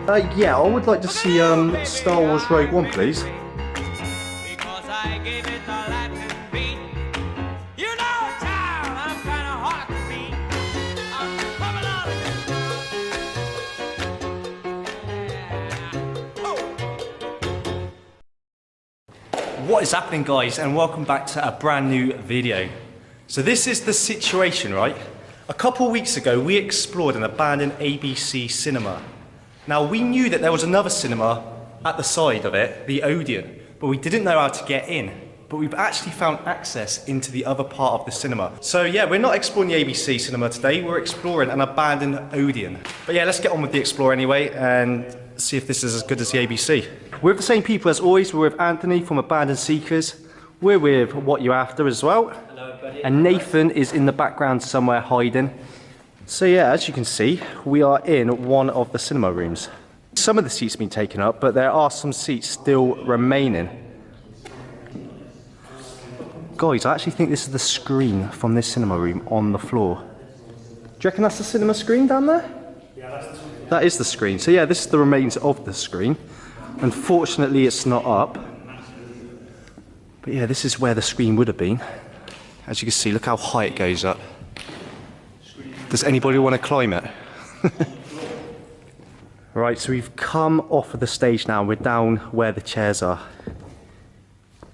Yeah, I would like to see Star Wars Rogue One, please. Because I gave it the Latin beat. You know, child, I'm kind of hard to beat. I'm coming out of this girl. What is happening, guys, and welcome back to a brand new video. So this is the situation, right? A couple weeks ago we explored an abandoned ABC cinema. Now we knew that there was another cinema at the side of it, the Odeon, but we didn't know how to get in. But we've actually found access into the other part of the cinema. So yeah, we're not exploring the ABC cinema today, we're exploring an abandoned Odeon. But yeah, let's get on with the explore anyway and see if this is as good as the ABC. We're with the same people as always. We're with Anthony from Abandoned Seekers. We're with What You After as well. Hello, everybody. And Nathan is in the background somewhere hiding. So yeah, as you can see, we are in one of the cinema rooms. Some of the seats have been taken up, but there are some seats still remaining. Guys, I actually think this is the screen from this cinema room on the floor. Do you reckon that's the cinema screen down there? Yeah, that's the screen. That is the screen. So yeah, this is the remains of the screen. Unfortunately, it's not up. But yeah, this is where the screen would have been. As you can see, look how high it goes up. Does anybody want to climb it? Right, so we've come off of the stage now. We're down where the chairs are.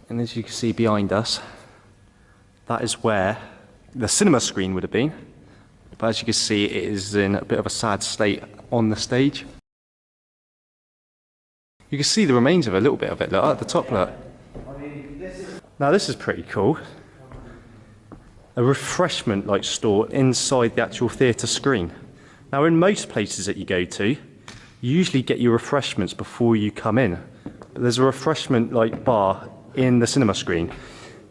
And as you can see behind us, that is where the cinema screen would have been. But as you can see, it is in a bit of a sad state on the stage. You can see the remains of a little bit of it, look, at the top, look. Now this is pretty cool. A refreshment like store inside the actual theatre screen. Now in most places that you go to, you usually get your refreshments before you come in. But there's a refreshment like bar in the cinema screen.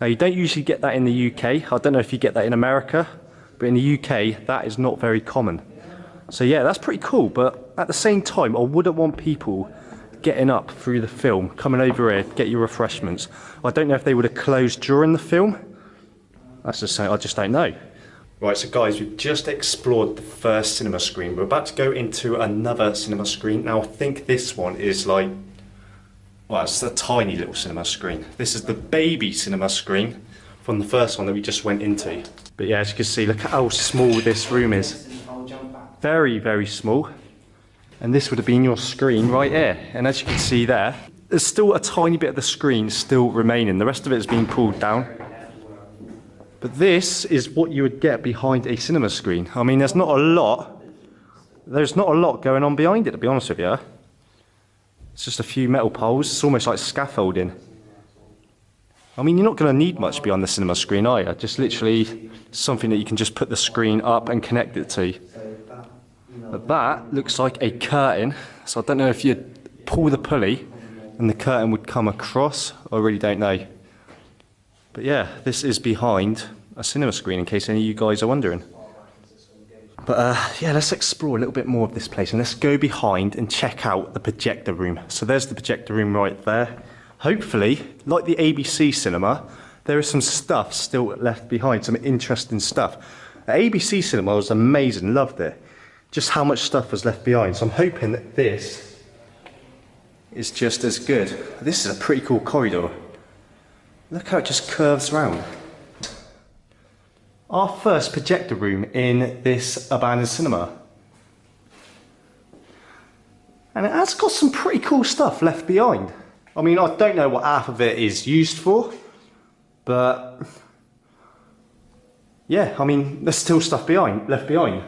Now you don't usually get that in the UK. I don't know if you get that in America, but in the UK that is not very common. So yeah, that's pretty cool, but at the same time I wouldn't want people getting up through the film, coming over here to get your refreshments. I don't know if they would have closed during the film. That's just something I just don't know. Right, so guys, we've just explored the first cinema screen. We're about to go into another cinema screen. Now I think this one is like, well, it's a tiny little cinema screen. This is the baby cinema screen from the first one that we just went into. But yeah, as you can see, look at how small this room is. Very, very small. And this would have been your screen right here. And as you can see there, there's still a tiny bit of the screen still remaining. The rest of it has been pulled down. But this is what you would get behind a cinema screen. I mean, there's not a lot going on behind it, to be honest with you. It's just a few metal poles. It's almost like scaffolding. I mean, you're not going to need much beyond the cinema screen, are you? Just literally something that you can just put the screen up and connect it to. But that looks like a curtain. So I don't know if you pull the pulley and the curtain would come across. I really don't know. But yeah, this is behind a cinema screen, in case any of you guys are wondering. But yeah, let's explore a little bit more of this place, and let's go behind and check out the projector room. So there's the projector room right there. Hopefully, like the ABC cinema, there is some stuff still left behind, some interesting stuff. The ABC cinema was amazing, loved it. Just how much stuff was left behind. So I'm hoping that this is just as good. This is a pretty cool corridor. Look how it just curves round. Our first projector room in this abandoned cinema. And it has got some pretty cool stuff left behind. I mean, I don't know what half of it is used for, but yeah, I mean, there's still stuff left behind.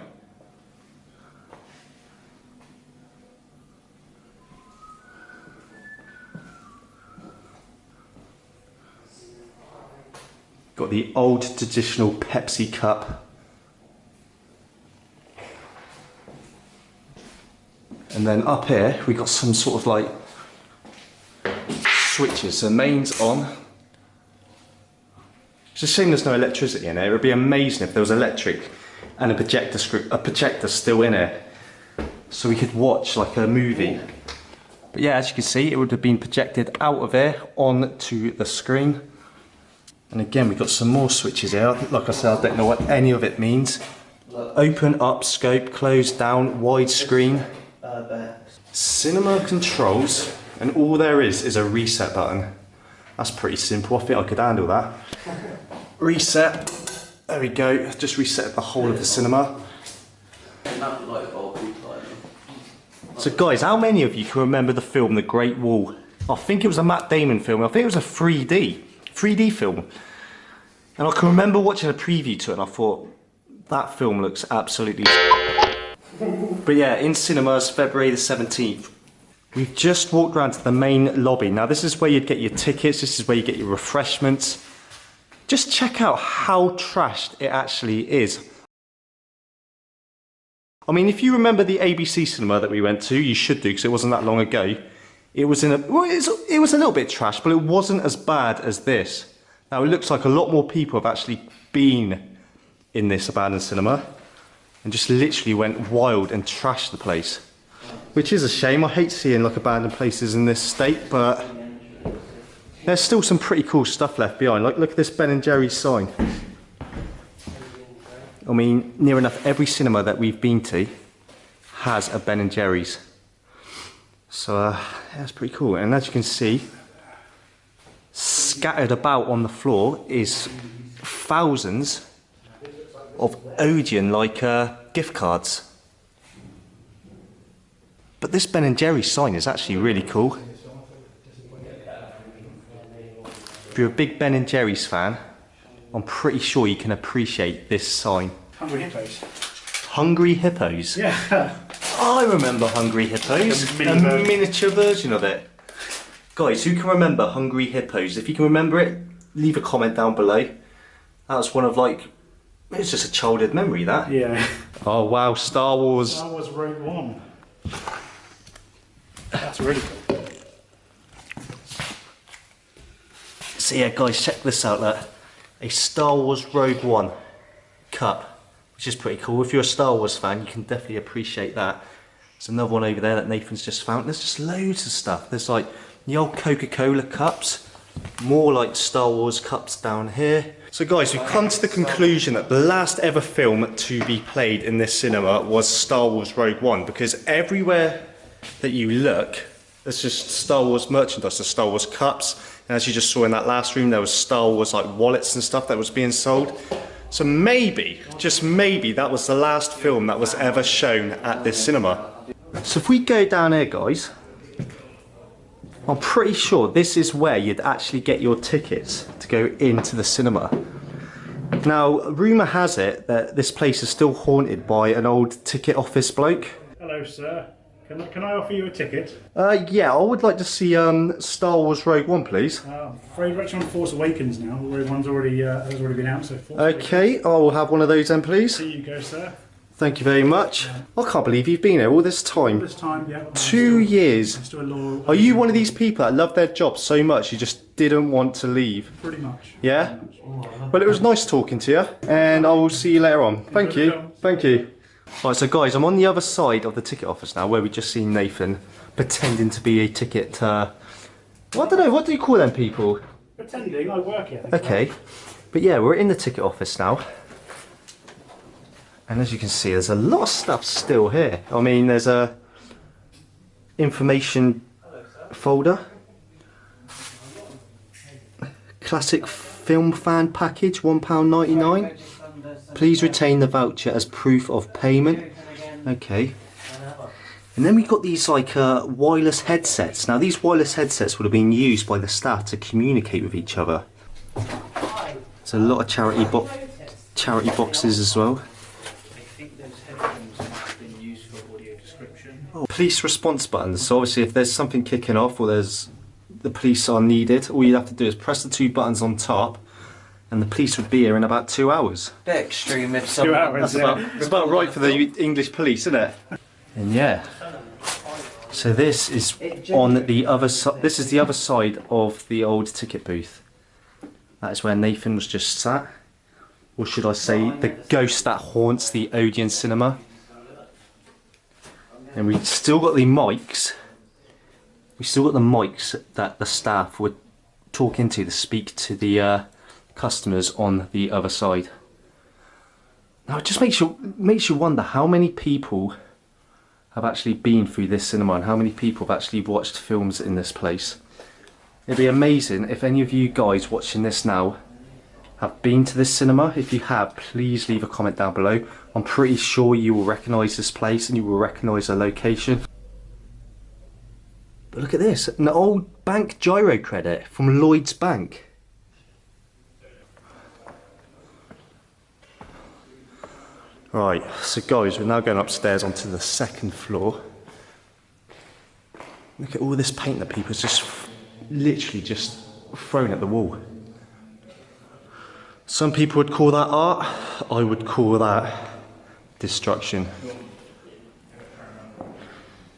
Got the old traditional Pepsi cup. And then up here, we got some sort of like switches. So main's on. It's a shame there's no electricity in here. It would be amazing if there was electric and a projector still in here. So we could watch like a movie. But yeah, as you can see, it would have been projected out of here onto the screen. And again, we've got some more switches here. Like I said, I don't know what any of it means. Open up, scope, close down, widescreen. Cinema controls, and all there is a reset button. That's pretty simple. I think I could handle that. Reset. There we go. Just reset the whole of the cinema. So guys, how many of you can remember the film The Great Wall? I think it was a Matt Damon film. I think it was a 3D film. And I can remember watching a preview to it and I thought, that film looks absolutely... But yeah, in cinemas, February the 17th. We've just walked around to the main lobby. Now this is where you'd get your tickets, this is where you get your refreshments. Just check out how trashed it actually is. I mean, if you remember the ABC cinema that we went to, you should do because it wasn't that long ago. It was in a, well, it was a little bit trash, but it wasn't as bad as this. Now it looks like a lot more people have actually been in this abandoned cinema and just literally went wild and trashed the place. Which is a shame. I hate seeing like abandoned places in this state, but there's still some pretty cool stuff left behind. Like, look at this Ben & Jerry's sign. I mean, near enough every cinema that we've been to has a Ben & Jerry's. So that's pretty cool. And as you can see, scattered about on the floor is thousands of Odeon like gift cards. But this Ben & Jerry's sign is actually really cool. If you're a big Ben & Jerry's fan, I'm pretty sure you can appreciate this sign. Hungry Hippos. Hungry Hippos? Yeah. I remember Hungry Hippos. Like a miniature version of it. Guys, who can remember Hungry Hippos? If you can remember it, leave a comment down below. That was one of like, it's just a childhood memory, that. Yeah. Oh wow, Star Wars. Star Wars Rogue One. That's really cool. So yeah guys, check this out, look. A Star Wars Rogue One cup, which is pretty cool. If you're a Star Wars fan, you can definitely appreciate that. There's another one over there that Nathan's just found. There's just loads of stuff. There's like the old Coca-Cola cups, more like Star Wars cups down here. So guys, we've come to the conclusion that the last ever film to be played in this cinema was Star Wars Rogue One, because everywhere that you look, there's just Star Wars merchandise, there's Star Wars cups, and as you just saw in that last room, there was Star Wars like wallets and stuff that was being sold. So maybe, just maybe, that was the last film that was ever shown at this cinema. So if we go down here guys, I'm pretty sure this is where you'd actually get your tickets to go into the cinema. Now, rumour has it that this place is still haunted by an old ticket office bloke. Hello, sir. Can I offer you a ticket? Yeah, I would like to see Star Wars Rogue One, please. I'm afraid we're actually on Force Awakens now. Rogue One's already has already been out, so Force Okay, I will have one of those then, please. Here you go, sir. Thank you very much. I can't believe you've been here all this time. This time, yeah. 2 years. Still a loyal, Are you one of these people that love their job so much you just didn't want to leave? Pretty much. Yeah? Well, it was nice talking to you, and I will see you later on. Thank you. Thank you. Right, so guys, I'm on the other side of the ticket office now, where we just seen Nathan pretending to be a ticket. Well, I don't know, what do you call them people? Pretending, I work here. Okay, but yeah, we're in the ticket office now. And as you can see, there's a lot of stuff still here. I mean, there's a information folder. Classic film fan package, £1.99. Please retain the voucher as proof of payment. Okay. And then we've got these like wireless headsets. Now these wireless headsets would have been used by the staff to communicate with each other. There's a lot of charity boxes as well. Oh, police response buttons. So obviously if there's something kicking off or the police are needed, all you have to do is press the 2 buttons on top and the police would be here in about 2 hours. Bit extreme if 2 someone... hours, That's about right for the English police, isn't it? And yeah. So this is on the other side. This is the other side of the old ticket booth. That is where Nathan was just sat. Or should I say, the ghost that haunts the Odeon cinema. And we've still got the mics. We still got the mics that the staff would talk into to speak to the customers on the other side. Now it just makes you wonder how many people have actually been through this cinema and how many people have actually watched films in this place. It'd be amazing if any of you guys watching this now have been to this cinema. If you have, please leave a comment down below. I'm pretty sure you will recognise this place and you will recognise the location. But look at this, an old bank gyro credit from Lloyd's Bank. Right, so guys, we're now going upstairs onto the second floor. Look at all this paint that people's just literally just thrown at the wall. Some people would call that art, I would call that destruction.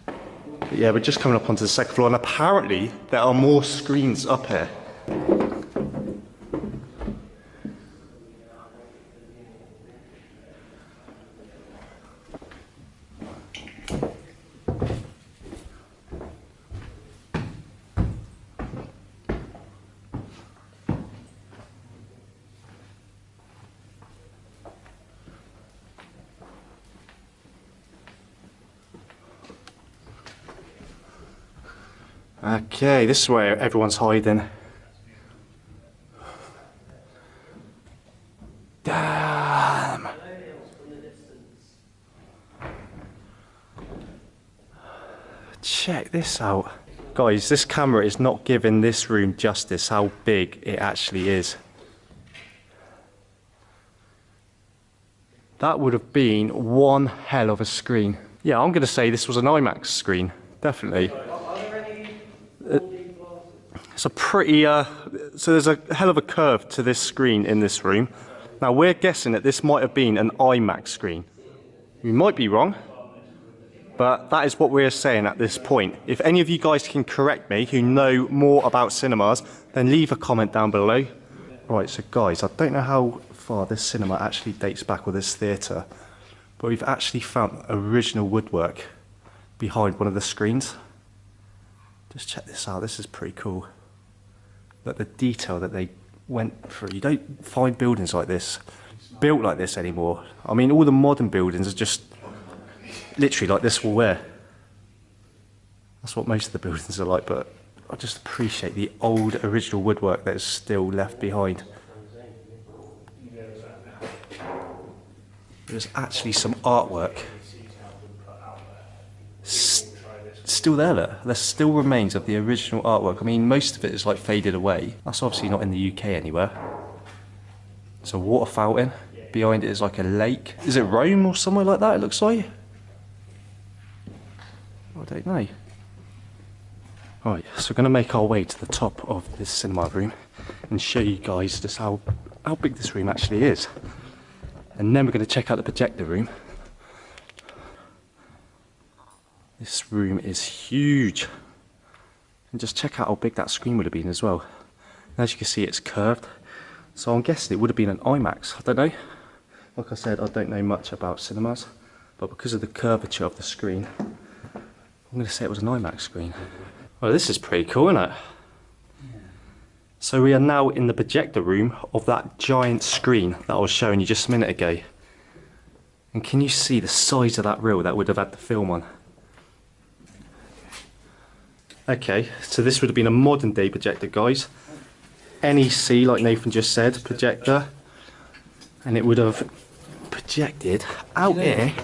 But yeah, we're just coming up onto the second floor and apparently there are more screens up here. Okay, this is where everyone's hiding. Damn! Check this out. Guys, this camera is not giving this room justice how big it actually is. That would have been one hell of a screen. Yeah, I'm going to say this was an IMAX screen, definitely. It's a pretty, so there's a hell of a curve to this screen in this room. Now we're guessing that this might have been an IMAX screen. We might be wrong, but that is what we're saying at this point. If any of you guys can correct me, who know more about cinemas, then leave a comment down below. Right, so guys, I don't know how far this cinema actually dates back, or this theatre, but we've actually found original woodwork behind one of the screens. Just check this out, this is pretty cool. Look, the detail that they went through. You don't find buildings like this, built like this anymore. I mean, all the modern buildings are just literally like this wall there. That's what most of the buildings are like, but I just appreciate the old original woodwork that is still left behind. There's actually some artwork still there, look. There still remains of the original artwork. I mean, most of it is like faded away. That's obviously not in the UK anywhere. It's a water fountain. Behind it is like a lake. Is it Rome or somewhere like that, it looks like? I don't know. Right, so we're going to make our way to the top of this cinema room and show you guys just how big this room actually is. And then we're going to check out the projector room. This room is huge. And just check out how big that screen would have been as well. And as you can see, it's curved. So I'm guessing it would have been an IMAX. I don't know. Like I said, I don't know much about cinemas. But because of the curvature of the screen, I'm going to say it was an IMAX screen. Well, this is pretty cool, isn't it? So we are now in the projector room of that giant screen that I was showing you just a minute ago. And can you see the size of that reel that would have had the film on? Okay, so this would have been a modern day projector, guys. NEC, like Nathan just said, projector. And it would have projected out here,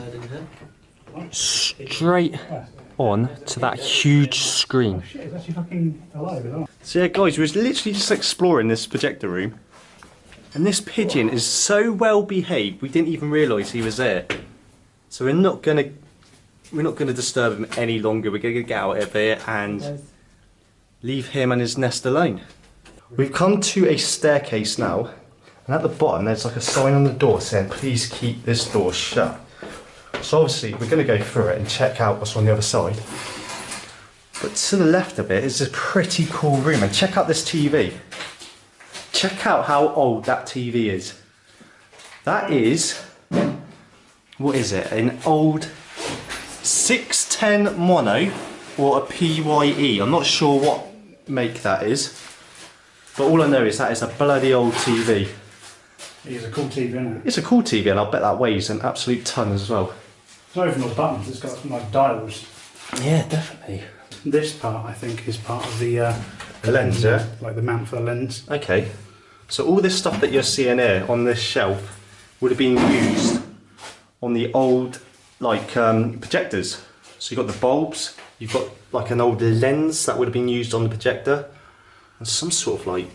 straight on to that huge screen. Shit, it's actually fucking alive, isn't it? So yeah, guys, we was literally just exploring this projector room. And this pigeon is so well behaved, we didn't even realise he was there. So we're not gonna disturb him any longer. We're gonna get out of here and leave him and his nest alone. We've come to a staircase now, and at the bottom there's like a sign on the door saying please keep this door shut. So obviously we're gonna go through it and check out what's on the other side. But to the left of it is a pretty cool room, and check out this TV. Check out how old that TV is. That is, what is it, an old 610 mono or a PYE. I'm not sure what make that is, but all I know is that is a bloody old TV. It's a cool TV, isn't it? It's a cool TV, and I'll bet that weighs an absolute ton as well. It's not even all buttons, it's got some like dials. Yeah, definitely. This part, I think, is part of the lens, yeah? Like the mount for the lens. Okay. So all this stuff that you're seeing here on this shelf would have been used on the old like projectors. So you've got the bulbs, you've got like an old lens that would have been used on the projector, and some sort of like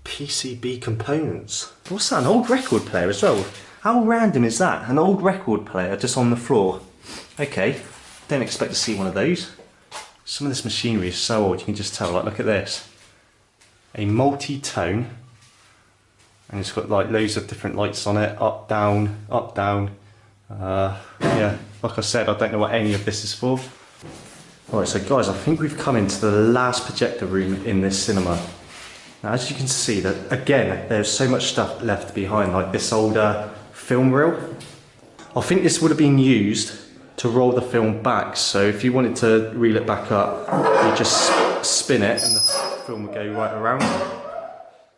PCB components. What's that? An old record player as well? How random is that? An old record player just on the floor. Okay, don't expect to see one of those. Some of this machinery is so old, you can just tell. Like, look at this. A multi-tone, and it's got like loads of different lights on it, up, down, up, down. Yeah, like I said, I don't know what any of this is for. Alright, so guys, I think we've come into the last projector room in this cinema. Now, as you can see, that again, there's so much stuff left behind, like this old film reel. I think this would have been used to roll the film back, so if you wanted to reel it back up, you just spin it and the film would go right around.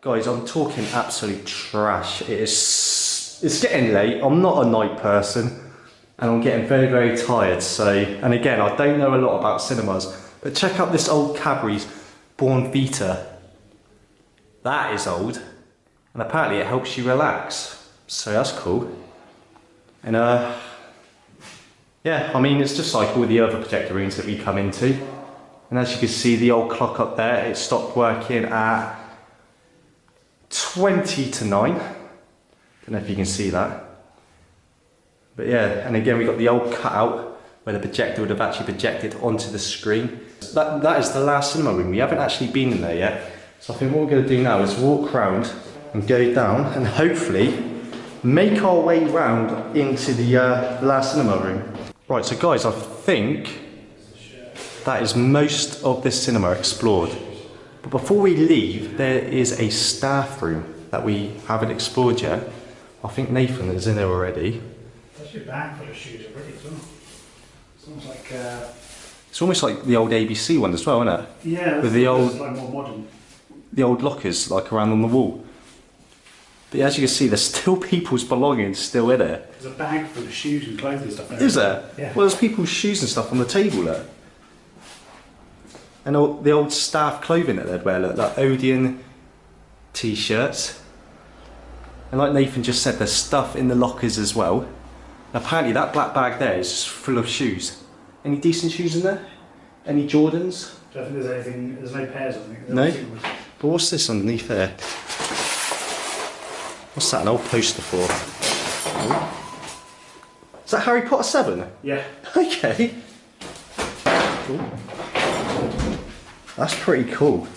Guys, I'm talking absolute trash. It's getting late, I'm not a night person, and I'm getting very, very tired, so, and again, I don't know a lot about cinemas, but check out this old Cadbury's Born Vita. That is old, and apparently it helps you relax, so that's cool. And yeah, I mean, it's just like all the other projector rooms that we come into. And as you can see, the old clock up there, it stopped working at 20 to 9. Don't know if you can see that. But yeah, and again, we got the old cutout where the projector would have actually projected onto the screen. That is the last cinema room. We haven't actually been in there yet. So I think what we're going to do now is walk around and go down and hopefully make our way round into the last cinema room. Right, so guys, I think that is most of this cinema explored. But before we leave, there is a staff room that we haven't explored yet. I think Nathan is in there already. That's your bag full of shoes already as well. It's almost like... It's almost like the old ABC one as well, isn't it? Yeah, with the old, like more modern. The old lockers like around on the wall. But as you can see, there's still people's belongings still in it. There's a bag full of shoes and clothes and stuff there. Is there? Yeah. Well, there's people's shoes and stuff on the table there. And all the old staff clothing that they'd wear, like Odeon t-shirts. And like Nathan just said, there's stuff in the lockers as well. And apparently that black bag there is just full of shoes. Any decent shoes in there? Any Jordans? I don't think there's anything, there's no pairs, I think. No? But what's this underneath there? What's that, an old poster for? Is that Harry Potter 7? Yeah. Okay. Cool. That's pretty cool.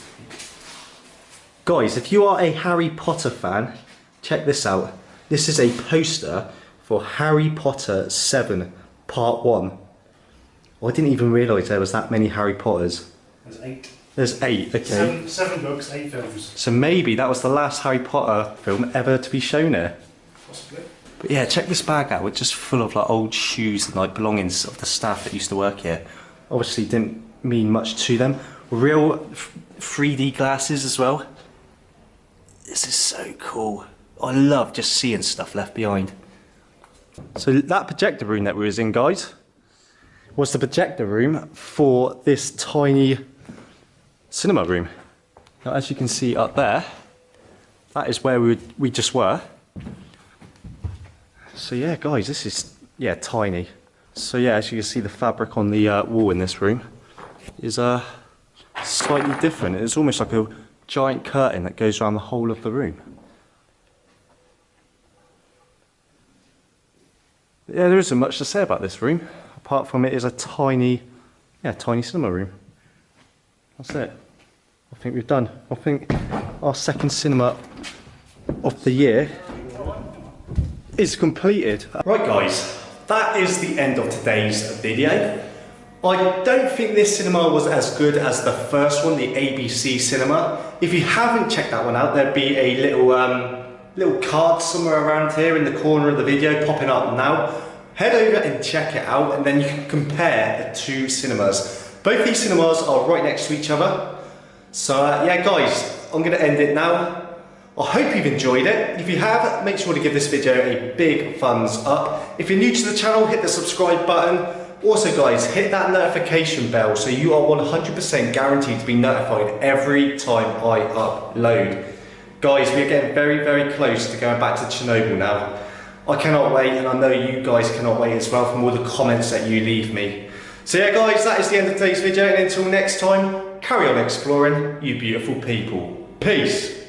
Guys, if you are a Harry Potter fan, check this out. This is a poster for Harry Potter 7 Part 1. Oh, I didn't even realise there was that many Harry Potters. There's 8. There's 8, okay. Seven books, 8 films. So maybe that was the last Harry Potter film ever to be shown here. Possibly. But yeah, check this bag out. It's just full of like old shoes and like belongings of the staff that used to work here. Obviously didn't mean much to them. Real 3D glasses as well. This is so cool. I love just seeing stuff left behind. So that projector room that we was in, guys, was the projector room for this tiny cinema room. Now, as you can see up there, that is where we just were. So yeah, guys, this is, yeah, tiny. So yeah, as you can see, the fabric on the wall in this room is slightly different. It's almost like a giant curtain that goes around the whole of the room. But yeah, there isn't much to say about this room, apart from it is a tiny, yeah, tiny cinema room. That's it. I think we've done. I think our second cinema of the year is completed. Right guys, that is the end of today's video. I don't think this cinema was as good as the first one, the ABC cinema. If you haven't checked that one out, there'd be a little card somewhere around here in the corner of the video popping up now. Head over and check it out, and then you can compare the two cinemas. Both these cinemas are right next to each other. So yeah guys, I'm going to end it now. I hope you've enjoyed it. If you have, make sure to give this video a big thumbs up. If you're new to the channel, hit the subscribe button. Also guys, hit that notification bell so you are 100% guaranteed to be notified every time I upload. Guys, we are getting very, very close to going back to Chernobyl now. I cannot wait, and I know you guys cannot wait as well from all the comments that you leave me. So yeah guys, that is the end of today's video, and until next time, carry on exploring, you beautiful people. Peace.